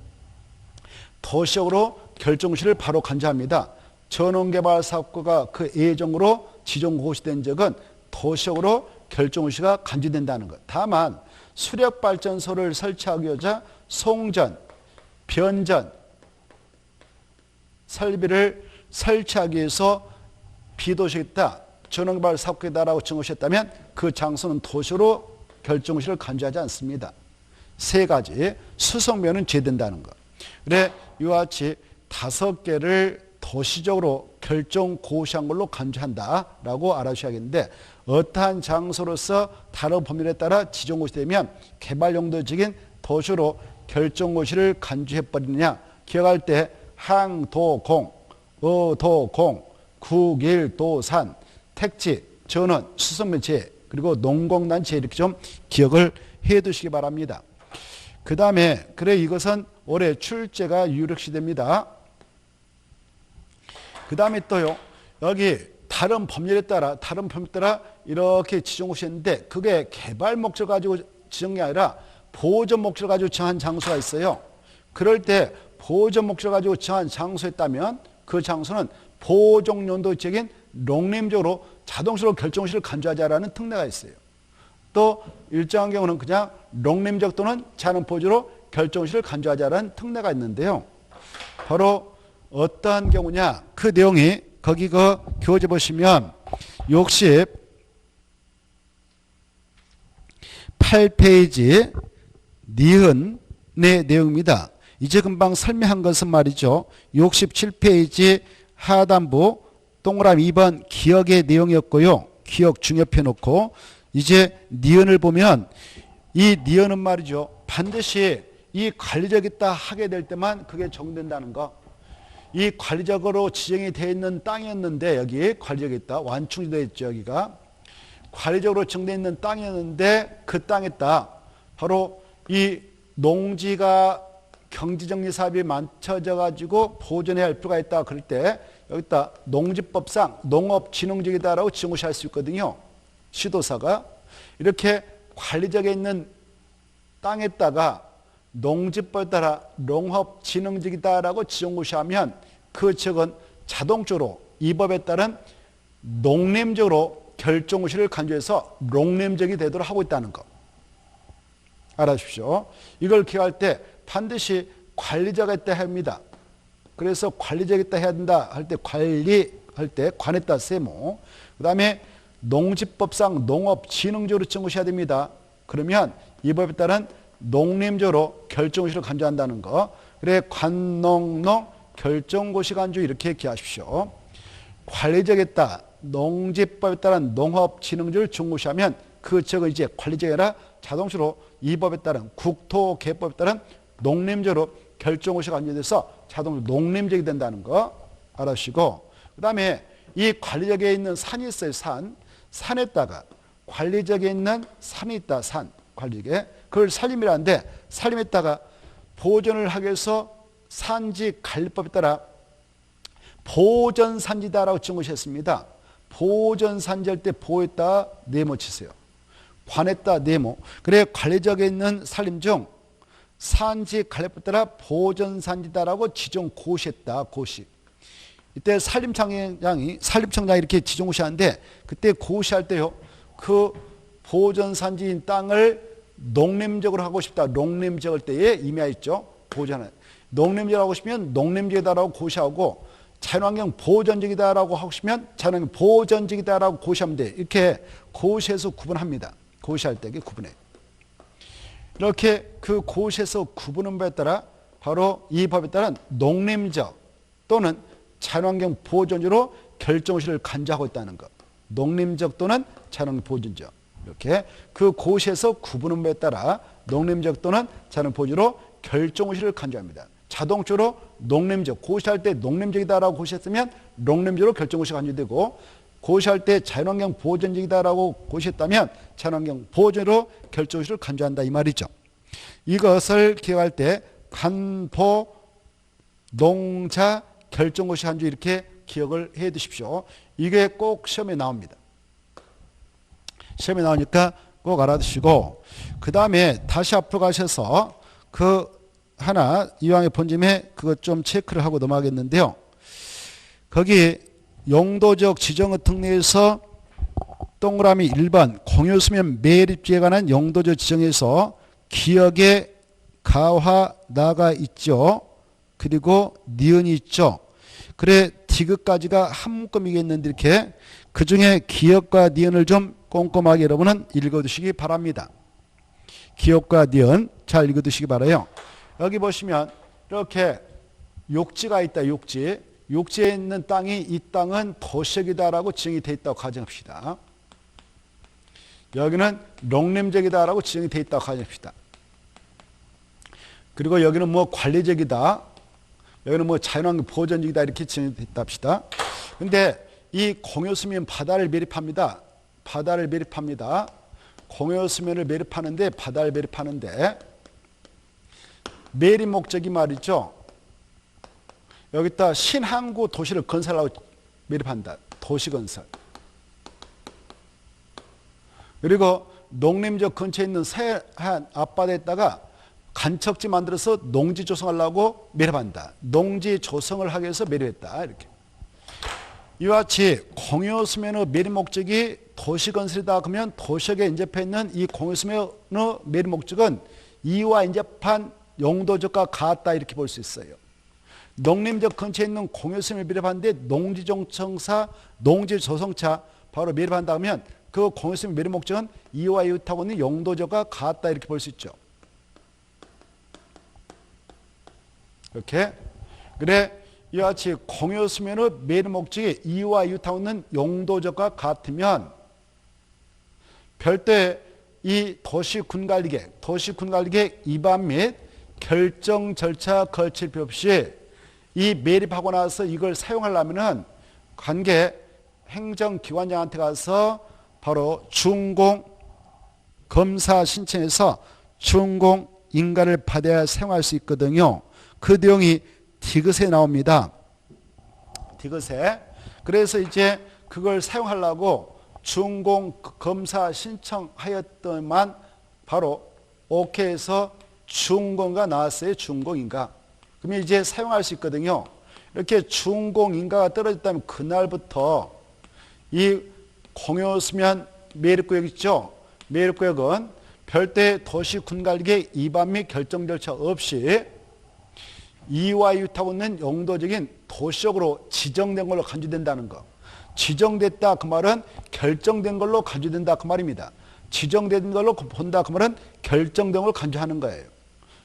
도시역으로 결정시를 바로 간주합니다. 전원개발사업구가 그 예정으로 지정고시된 적은 도시적으로 결정고시가 간주된다는 것. 다만 수력발전소를 설치하기 위해서 송전, 변전, 설비를 설치하기 위해서 비도시겠다, 전원개발사업구다라고 증거했다면 그 장소는 도시로 결정고시를 간주하지 않습니다. 세 가지 수성면은 제된다는 것. 그래 이와 같이 5개를 도시적으로 결정고시한 걸로 간주한다라고 알아주셔야겠는데 어떠한 장소로서 다른 법률에 따라 지정고시되면 개발용도적인 도시로 결정고시를 간주해버리느냐. 기억할 때 항도공, 어도공, 국일도산, 택지, 전원, 수성면제 그리고 농공단체 이렇게 좀 기억을 해 두시기 바랍니다. 그 다음에 그래 이것은 올해 출제가 유력시됩니다. 그 다음에 또요 여기 다른 법률에 따라 이렇게 지정고시했는데 그게 개발 목적을 가지고 지정이 아니라 보존 목적을 가지고 정한 장소가 있어요. 그럴 때 보존 목적을 가지고 정한 장소였다면 그 장소는 보존용도적인 농림적으로 자동적으로 결정고시를 간주하자라는 특례가 있어요. 또 일정한 경우는 그냥 농림적 또는 자연보조로 결정고시를 간주하자라는 특례가 있는데요. 바로 어떠한 경우냐. 그 내용이 거기 그 교재 보시면 68페이지 니은의 내용입니다. 이제 금방 설명한 것은 말이죠. 67페이지 하단부 동그라미 2번 기억의 내용이었고요. 기억 중요표 놓고 이제 니은을 보면 이 니은은 말이죠. 반드시 이 관리적이다 하게 될 때만 그게 적용된다는 거. 이 관리적으로 지정이 되어 있는 땅이었는데 여기 관리적이다. 완충이 되어 있죠. 여기가. 관리적으로 정되어 있는 땅이었는데 그 땅에다 바로 이 농지가 경지정리 사업이 맞춰져 가지고 보존해야 할 필요가 있다. 그럴 때 여기다 농지법상 농업진흥지이다라고 지정고시할 수 있거든요. 시도사가 이렇게 관리적에 있는 땅에다가 농지법에 따라 농업진흥지이다라고 지정고시하면 그 지역은 자동적으로 이 법에 따른 농림적으로 결정고시를 간주해서 농림적이 되도록 하고 있다는 거 알아주십시오. 이걸 기억할 때 반드시 관리자가 있다 합니다. 그래서 관리자가 있다 해야 된다 할 때 관리할 때 관했다 세모. 그 다음에 농지법상 농업진흥적으로 지정고시해야 됩니다. 그러면 이 법에 따른 농림적으로 결정고시를 간주한다는 거. 그래 관농농 결정고시 간주 이렇게 기하십시오. 관리적이다. 농지법에 따른 농업진흥적을 지정고시하면 그 지역은 이제 관리적이 아니라 자동적으로 이 법에 따른 국토개법에 따른 농림적으로 결정고시가 간주돼서 자동으로 농림적이 된다는 거 알아주시고 그 다음에 이 관리적에 있는 산이 있어요. 산에다가 관리적에 있는 산이 있다. 산 관리적에 그걸 산림이라는데 산림에다가 보존을 하기 위해서 산지 관리법에 따라 보존산지다라고 지정고시했습니다. 보존산지할 때 보에다 네모 치세요. 관에다 네모. 그래 관리적에 있는 산림 중 산지 관리법에 따라 보존산지다라고 지정고시했다. 고시. 이때 산림청장이 이렇게 지정고시하는데 그때 고시할 때요. 그 보존산지인 땅을 농림적으로 하고 싶다. 농림적일 때에 임해있죠. 보존을. 농림적으로 하고 싶으면 농림적이다라고 고시하고 자연환경 보존적이다라고 하고 싶으면 자연환경 보존적이다라고 고시하면 돼. 이렇게 고시에서 구분합니다. 고시할 때 구분해. 이렇게 그 고시에서 구분한 바에 따라 바로 이 법에 따른 농림적 또는 자연환경 보존적으로 결정고시를 간주하고 있다는 것. 농림적 또는 자연환경 보존적. 이렇게 그 고시에서 구분한 바에 따라 농림적 또는 자연환경 보존으로 결정고시를 간주합니다. 자동적으로 농림적, 고시할 때 농림적이다라고 고시했으면 농림적으로 결정고시가 간주되고 고시할 때 자연환경 보존적이다라고 고시했다면 자연환경 보존으로 결정고시를 간주한다 이 말이죠. 이것을 기억할 때 간보, 농자, 결정고시 간주 이렇게 기억을 해 두십시오. 이게 꼭 시험에 나옵니다. 시험에 나오니까 꼭 알아두시고 그 다음에 다시 앞으로 가셔서 그 하나 이왕에 본 김에 그것 좀 체크를 하고 넘어가겠는데요. 거기 용도적 지정의 특례에서 동그라미 1번 공유수면 매립지에 관한 용도적 지정에서 기역의 가화 나가 있죠. 그리고 니은이 있죠. 그래 디귿까지가 한 묶음이겠는데 이렇게 그중에 기역과 니은을 좀 꼼꼼하게 여러분은 읽어두시기 바랍니다. 기역과 니은 잘 읽어두시기 바라요. 여기 보시면 이렇게 욕지가 있다. 욕지에 있는 땅이 이 땅은 도시역이다라고 지정이 되어 있다고 가정합시다. 여기는 농림지역이다라고 지정이 되어 있다고 가정합시다. 그리고 여기는 뭐 관리지역이다. 여기는 뭐 자연환경 보전지역이다 이렇게 지정이 되어 있다 합시다. 근데 이 공유수면 바다를 매립합니다. 공유수면을 매립하는데 바다를 매립하는데 매립 목적이 말이죠. 여기다 신항구 도시를 건설하고 매립한다. 도시건설. 그리고 농림지역 근처에 있는 새한 앞바다에다가 간척지 만들어서 농지 조성하려고 매립한다. 농지 조성을 하기 위해서 매립했다. 이렇게. 이와 같이 공유수면의 매립 목적이 도시건설이다. 그러면 도시역에 인접해 있는 이 공유수면의 매립 목적은 이와 인접한 용도적과 같다. 이렇게 볼 수 있어요. 농림지역 근처에 있는 공유수면을 매립하는데 농지조성사, 농지조성차 바로 매립한다 하면 그 공유수면 매립 목적은 이와 이웃하고 있는 용도적과 같다. 이렇게 볼 수 있죠. 이렇게. 그래 이와 같이 공유수면의 매립 목적이 이와 이웃하고 있는 용도적과 같으면 별도의 이 도시군관리계획 위반 및 결정 절차 거칠 필요 없이 이 매립하고 나서 이걸 사용하려면은 관계 행정기관장한테 가서 바로 준공 검사 신청해서 준공 인가를 받아야 사용할 수 있거든요. 그 내용이 디귿에 나옵니다. 디귿에. 그래서 이제 그걸 사용하려고 준공 검사 신청하였더만 바로 오케이에서 준공인가 나왔어요. 준공인가. 그러면 이제 사용할 수 있거든요. 이렇게 준공인가가 떨어졌다면 그날부터 이 공유수면 매립구역 있죠. 매립구역은 별도의 도시군관리계획 위반 및 결정 절차 없이 이와 이웃하고 있는 용도적인 도시역으로 지정된 걸로 간주된다는 거. 지정됐다 그 말은 결정된 걸로 간주된다 그 말입니다. 지정된 걸로 본다 그 말은 결정된 걸 간주하는 거예요.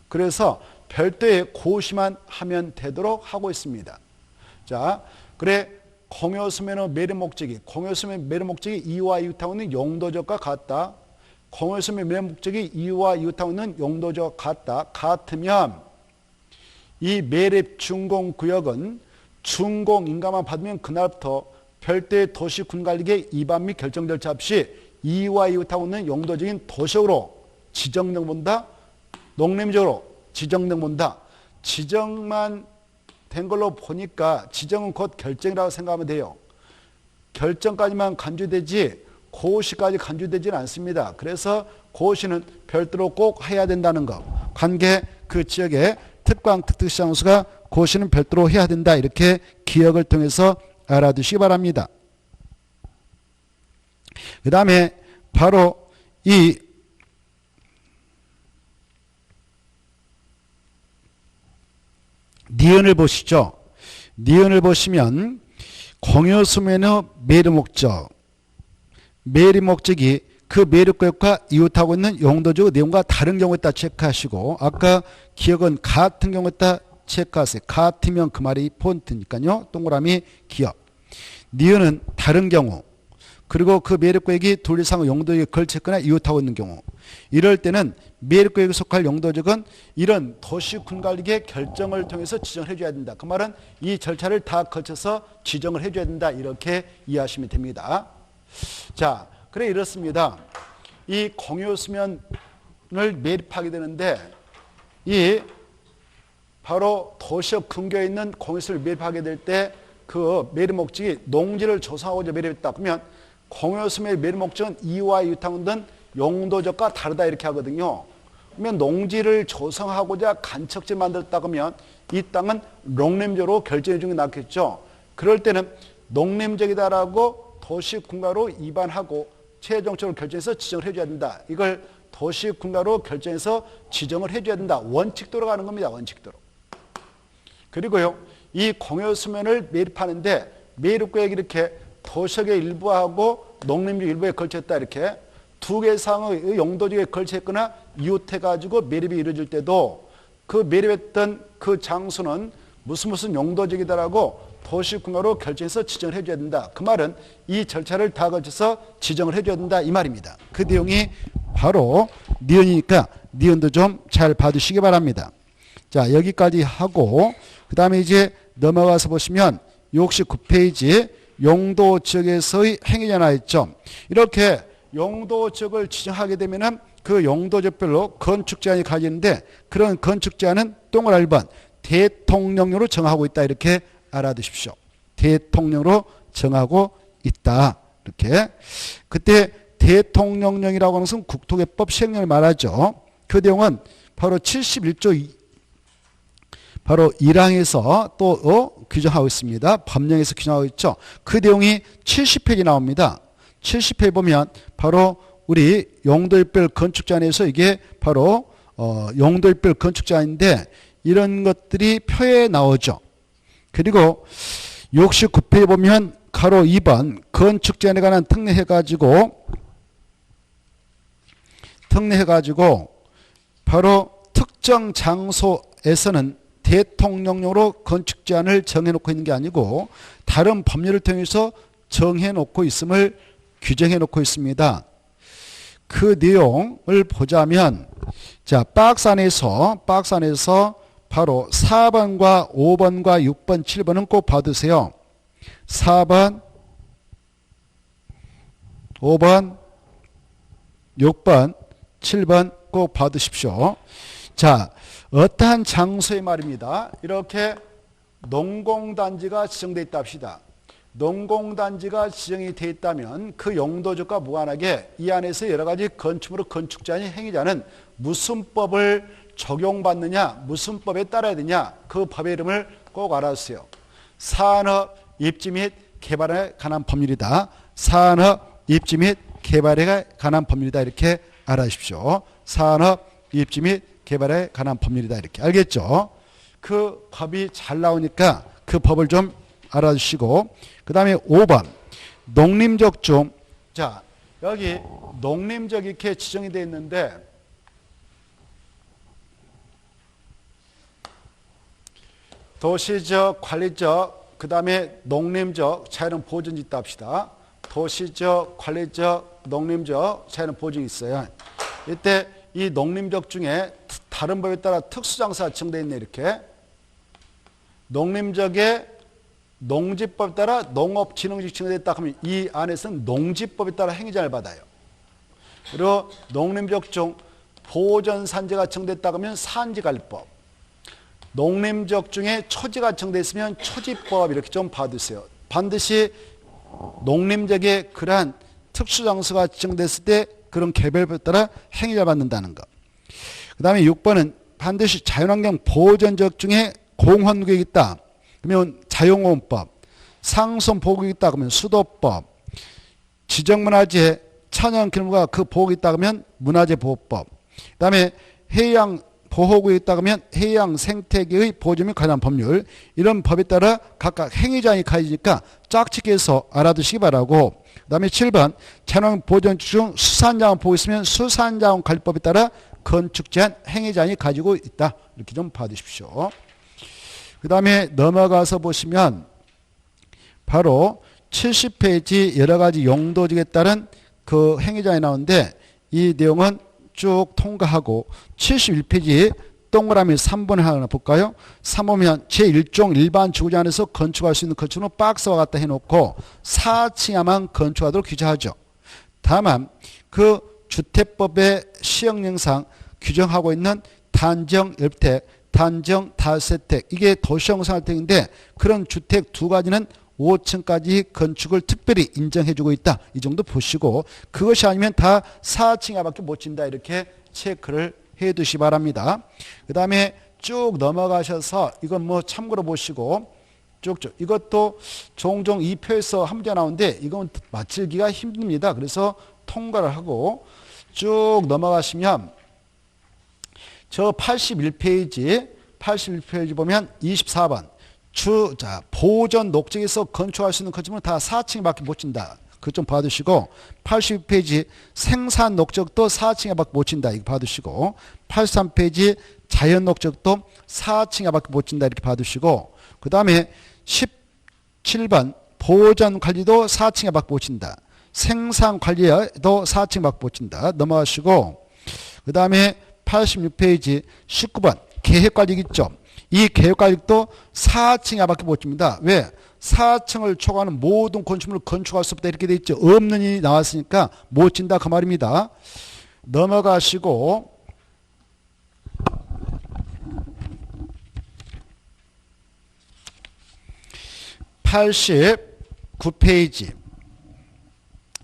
그래서 별도의 고시만 하면 되도록 하고 있습니다. 자, 그래 공유수면의 매립 목적이 이와 이웃하고 있는 용도적과 같다. 공유수면 매립 목적이 이와 이웃하고 있는 용도적과 같으면 이 매립 준공구역은 준공인가만 받으면 그날부터 별도의 도시군관리계획 위반 및 결정 절차 없이 이와 이웃하고 있는 용도적인 도시역으로 지정된 본다. 농림지역으로 지정된 본다. 지정만 된 걸로 보니까 지정은 곧 결정이라고 생각하면 돼요. 결정까지만 간주되지 고시까지 간주되지는 않습니다. 그래서 고시는 별도로 꼭 해야 된다는 거. 관계 그 지역의 특광 특특시장수가 고시는 별도로 해야 된다. 이렇게 기억을 통해서 알아두시기 바랍니다. 그 다음에 바로 이 니은을 보시죠. 니은을 보시면 공유수면의 매립 목적이 그 매립구역과 이웃하고 있는 용도적 내용과 다른 경우에 따라 체크하시고 아까 기억은 같은 경우에 따라 체크하세요. 같으면 그 말이 포인트니까요. 동그라미 기억. 니은은 다른 경우 그리고 그 매립구역이 둘 이상의 용도에 걸쳤거나 이웃하고 있는 경우 이럴 때는 매립구역에 속할 용도적은 이런 도시군관리계획 결정을 통해서 지정을 해줘야 된다. 그 말은 이 절차를 다 거쳐서 지정을 해줘야 된다. 이렇게 이해하시면 됩니다. 자, 그래 이렇습니다. 이 공유수면을 매립하게 되는데 이 바로 도시역 근교에 있는 공유수면을 매립하게 될 때 그 매립 목적이 농지를 조성하고자 매립했다. 그러면 공유수면의 매립 목적은 이와 이웃하고 있는 용도적과 다르다 이렇게 하거든요. 그러면 농지를 조성하고자 간척지 만들었다 그러면 이 땅은 농림지로 결정해 주는 게 낫겠죠. 그럴 때는 농림적이다라고 도시군가로 입안하고 최종적으로 결정해서 지정을 해줘야 된다. 이걸 도시군가로 결정해서 지정을 해줘야 된다. 원칙도로 가는 겁니다. 원칙도로. 그리고요, 이 공유수면을 매립하는데 매립구역이 이렇게 도시의 일부하고 농림지 일부에 걸쳤다. 이렇게 두 개 이상의 용도지에 걸쳐있거나 이웃해가지고 매립이 이루어질 때도 그 매립했던 그 장소는 무슨 용도지이다라고 도시군가로 결정해서 지정을 해줘야 된다. 그 말은 이 절차를 다 거쳐서 지정을 해줘야 된다. 이 말입니다. 그 내용이 바로 니은이니까 니은도 좀 잘 봐두시기 바랍니다. 자, 여기까지 하고 그 다음에 이제 넘어가서 보시면 69페이지 용도지역에서의 행위자 나있죠. 이렇게 용도지역을 지정하게 되면은 그 용도지역별로 건축제한이 가지는데 그런 건축제한은 동그라미 1번 대통령령으로 정하고 있다. 이렇게 알아두십시오. 대통령으로 정하고 있다. 이렇게. 그때 대통령령이라고 하는 것은 국토개법 시행령을 말하죠. 그 내용은 바로 71조 바로 1항에서 또 규정하고 있습니다. 법령에서 규정하고 있죠. 그 내용이 70페이지 나옵니다. 70페이지 보면 바로 우리 용도별 건축제한에서 이게 바로 용도별 건축제한인데 이런 것들이 표에 나오죠. 그리고 69페이지 보면 가로 2번 건축제한에 관한 특례해가지고 바로 특정 장소에서는 대통령령으로 건축제한을 정해놓고 있는 게 아니고 다른 법률을 통해서 정해놓고 있음을 규정해놓고 있습니다. 그 내용을 보자면 자, 박스 안에서 바로 4번과 5번과 6번, 7번은 꼭 봐두세요. 4번, 5번, 6번, 7번 꼭 봐두십시오. 자, 어떠한 장소의 말입니다. 이렇게 농공단지가 지정되어 있다 합시다. 농공단지가 지정이 되어 있다면 그 용도지역과 무관하게 이 안에서 여러 가지 건축물의 건축제한이 행위자는 무슨 법을 적용받느냐, 무슨 법에 따라야 되냐, 그 법의 이름을 꼭 알아주세요. 산업, 입지 및 개발에 관한 법률이다. 산업, 입지 및 개발에 관한 법률이다. 이렇게 알아주십시오. 산업, 입지 및 개발에 관한 법률이다. 이렇게 알겠죠? 그 법이 잘 나오니까 그 법을 좀 알아주시고 그 다음에 5번 농림적 중 자, 여기 농림적 이렇게 지정이 되어 있는데 도시적, 관리적, 그 다음에 농림적 자연은 보존이 있다 합시다. 도시적, 관리적, 농림적 자연은 보존이 있어요. 이때 이 농림적 중에 다른 법에 따라 특수장사가 지정되어 있네. 이렇게 농림적에 농지법에 따라 농업진흥직 지정되어 있다 하면 이 안에서는 농지법에 따라 행위자를 받아요. 그리고 농림적 중 보존산지가 지정됐다 하면 산지관리법, 농림적 중에 초지가 지정되어 있으면 초지법 이렇게 좀 봐두세요. 반드시 농림적에 그러한 특수장소가 지정됐을 때 그런 개별법에 따라 행위를 받는다는 것. 그 다음에 6번은 반드시 자연환경 보전적 중에 공헌구역이 있다. 그러면 자연공원법, 상선보호구역이 있다. 그러면 수도법, 지정문화재 천연기념물과 그 보호가 있다. 그러면 문화재보호법. 그 다음에 해양보호구역이 있다. 그러면 해양생태계의 보존 및 관련 법률. 이런 법에 따라 각각 행위자이 가지니까 짝짓기해서 알아두시기 바라고. 그 다음에 7번 자연환경 보존 중 수산자원 보고 있으면 수산자원관리법에 따라 건축제한 행위자이 가지고 있다. 이렇게 좀 봐두십시오. 그 다음에 넘어가서 보시면 바로 70페이지 여러 가지 용도지에 따른 그 행위자에 나오는데 이 내용은 쭉 통과하고 71페이지 동그라미 3번을 하나 볼까요? 3보면 제1종 일반 주거지 안에서 건축할 수 있는 건축은 박스와 같다 해놓고 4층야만 건축하도록 규정하죠. 다만 그 주택법의 시행령상 규정하고 있는 단정 1주택, 단정 다세택 이게 도시형성주택인데 그런 주택 두 가지는 5층까지 건축을 특별히 인정해주고 있다. 이 정도 보시고 그것이 아니면 다 4층 이하밖에 못 진다. 이렇게 체크를 해두시 바랍니다. 그 다음에 쭉 넘어가셔서 이건 뭐 참고로 보시고 쭉쭉. 이것도 종종 이 표에서 한 문제 나오는데 이건 맞추기가 힘듭니다. 그래서 통과를 하고 쭉 넘어가시면 저 81페이지 보면 24번 보전 녹지에서 건축할 수 있는 건축물은 다 4층밖에 못 진다. 그거 좀 봐두시고 82페이지 생산 녹적도 4층에밖에 못 진다. 이거 봐두시고 83페이지 자연 녹적도 4층에밖에 못 진다. 이렇게 봐두시고 그 다음에 17번 보전 관리도 4층에밖에 못 진다. 생산 관리도 4층에밖에 못 진다. 넘어가시고 그 다음에 86페이지 19번 계획관리 있죠. 이 계획관리도 4층에밖에 못 줍니다. 왜? 4층을 초과하는 모든 건축물을 건축할 수 없다 이렇게 돼 있죠. 없는 일이 나왔으니까 못 진다 그 말입니다. 넘어가시고 89페이지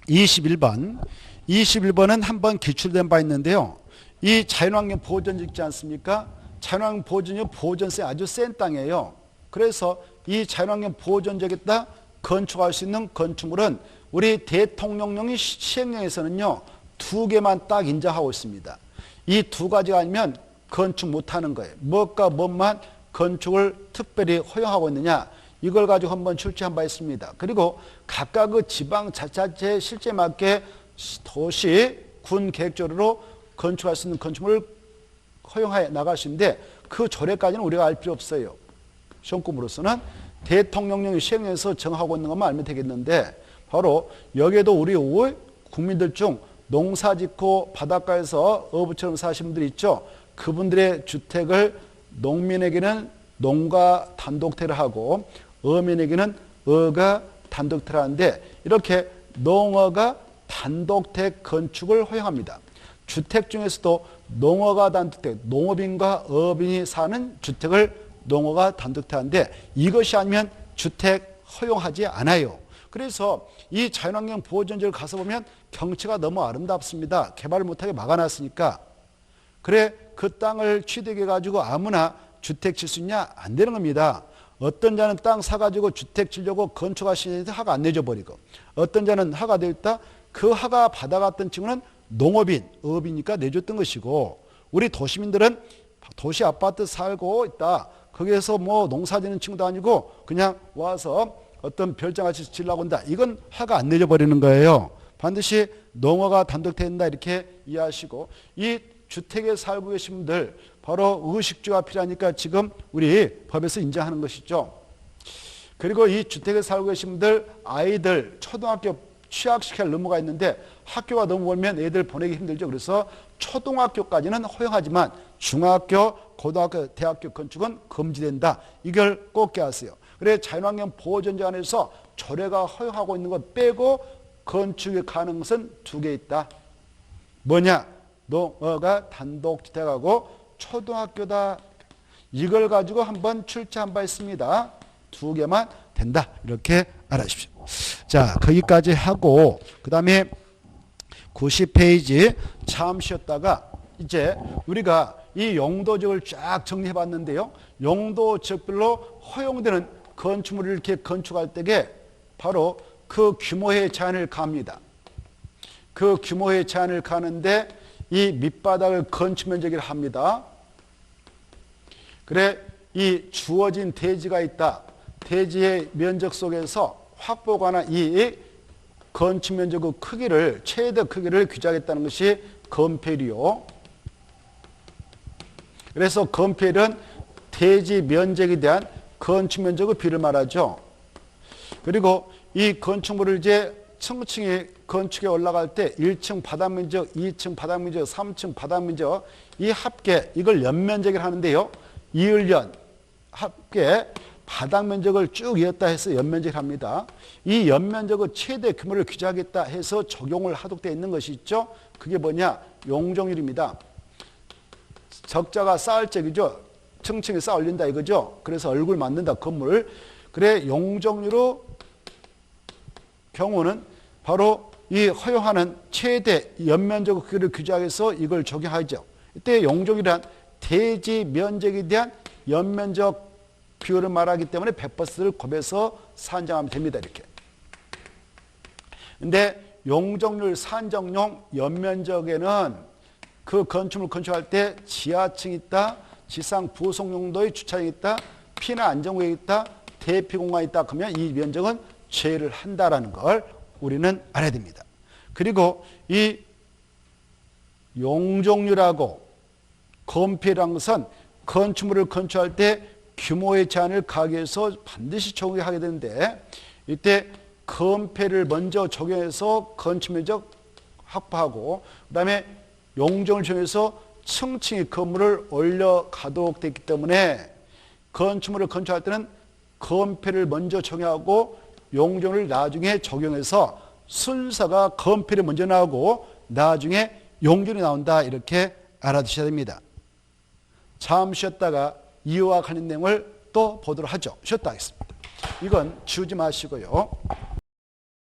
21번은 한번 기출된 바 있는데요. 이 자연환경 보존 있지 않습니까? 자연환경 보존이 보존세 아주 센 땅이에요. 그래서 이 자연환경 보존지역에다 건축할 수 있는 건축물은 우리 대통령령이 시행령에서는요 2개만 딱 인정하고 있습니다. 이 2가지가 아니면 건축 못하는 거예요. 무엇과 무엇만 건축을 특별히 허용하고 있느냐 이걸 가지고 한번 출제한 바 있습니다. 그리고 각각 그 지방자치단체에 실제 맞게 도시, 군 계획적으로 건축할 수 있는 건축물을 허용해 나갈 수 있는데 그 조례까지는 우리가 알 필요 없어요. 시험금으로서는 대통령령이 시행령에서 정하고 있는 것만 알면 되겠는데 바로 여기에도 우리 국민들 중 농사 짓고 바닷가에서 어부처럼 사시는 분들이 있죠. 그분들의 주택을 농민에게는 농가 단독태를 하고 어민에게는 어가 단독태를 하는데 이렇게 농어가 단독태 건축을 허용합니다. 주택 중에서도 농어가 단독택, 농업인과 어업인이 사는 주택을 농어가 단독택하는데 이것이 아니면 주택 허용하지 않아요. 그래서 이 자연환경 보존지를 가서 보면 경치가 너무 아름답습니다. 개발을 못하게 막아놨으니까. 그래 그 땅을 취득해 가지고 아무나 주택 질 수 있냐? 안 되는 겁니다. 어떤 자는 땅 사가지고 주택 지려고 건축하시는데 허가 안 내줘 버리고 어떤 자는 허가 되어 있다. 그 허가 받아갔던 친구는 농업인, 어업이니까 내줬던 것이고 우리 도시민들은 도시 아파트 살고 있다. 거기에서 뭐 농사 짓는 친구도 아니고 그냥 와서 어떤 별장같이 지려고 한다. 이건 허가 안 내줘 버리는 거예요. 반드시 농어가 단독되어 있다 이렇게 이해하시고 이 주택에 살고 계신 분들 바로 의식주가 필요하니까 지금 우리 법에서 인정하는 것이죠. 그리고 이 주택에 살고 계신 분들 아이들 초등학교 취약시킬 의무가 있는데 학교가 너무 멀면 애들 보내기 힘들죠. 그래서 초등학교까지는 허용하지만 중학교, 고등학교, 대학교 건축은 금지된다. 이걸 꼭 기억하세요. 그래 자연환경 보존제 안에서 조례가 허용하고 있는 것 빼고 건축이 가능한 것은 2개 있다. 뭐냐? 농어가 단독주택하고 초등학교다. 이걸 가지고 한번 출제한 바 있습니다. 2개만 된다. 이렇게 알아주십시오. 자, 거기까지 하고 그 다음에 90페이지 참 쉬었다가 이제 우리가 이 용도지역을 쫙 정리해 봤는데요. 용도지역별로 허용되는 건축물을 이렇게 건축할 때에 바로 그 규모의 제한을 가합니다. 그 규모의 제한을 가는데 이 밑바닥을 건축 면적이라 합니다. 그래 이 주어진 대지가 있다. 대지의 면적 속에서 확보가나 이 건축 면적의 크기를 최대 크기를 규정하겠다는 것이 건폐율이요. 그래서 건폐율은 대지 면적에 대한 건축 면적의 비를 말하죠. 그리고 이 건축물을 이제 층층이 건축에 올라갈 때 1층 바닥면적, 2층 바닥면적, 3층 바닥면적 이 합계 이걸 연면적이라 하는데요. 이을연 합계 바닥면적을 쭉 이었다 해서 연면적을 합니다. 이 연면적의 최대 규모를 규정하겠다 해서 적용을 하도록 되어 있는 것이 있죠. 그게 뭐냐? 용적률입니다. 적자가 쌓을 적이죠. 층층이 쌓아 올린다 이거죠. 그래서 얼굴 만든다 건물. 그래 용적률의 경우는 바로 이 허용하는 최대 연면적 크기를 규정해서 이걸 적용하죠. 이때 용적이란 대지 면적에 대한 연면적 비율을 말하기 때문에 100%를 곱해서 산정하면 됩니다. 이렇게. 근데 용적률 산정용 연면적에는 그 건축물 건축할 때 지하층이 있다, 지상 부속 용도의 주차장이 있다, 피나 안전구역이 있다, 대피 공간이 있다. 그러면 이 면적은 제외를 한다라는 걸 우리는 알아야 됩니다. 그리고 이 용적률하고 건폐라는 것은 건축물을 건축할 때 규모의 제한을 가하기 위해서 반드시 적용하게 되는데 이때 건폐를 먼저 적용해서 건축면적 확보하고 그 다음에 용적을 적용해서 층층이 건물을 올려가도록 되어 있기 때문에 건축물을 건축할 때는 건폐를 먼저 적용하고 용적을 나중에 적용해서 순서가 건폐를 먼저 나오고 나중에 용적이 나온다 이렇게 알아두셔야 됩니다. 잠시 쉬었다가 이와 관련 내용을 또 보도록 하죠. 쉬었다 하겠습니다. 이건 지우지 마시고요.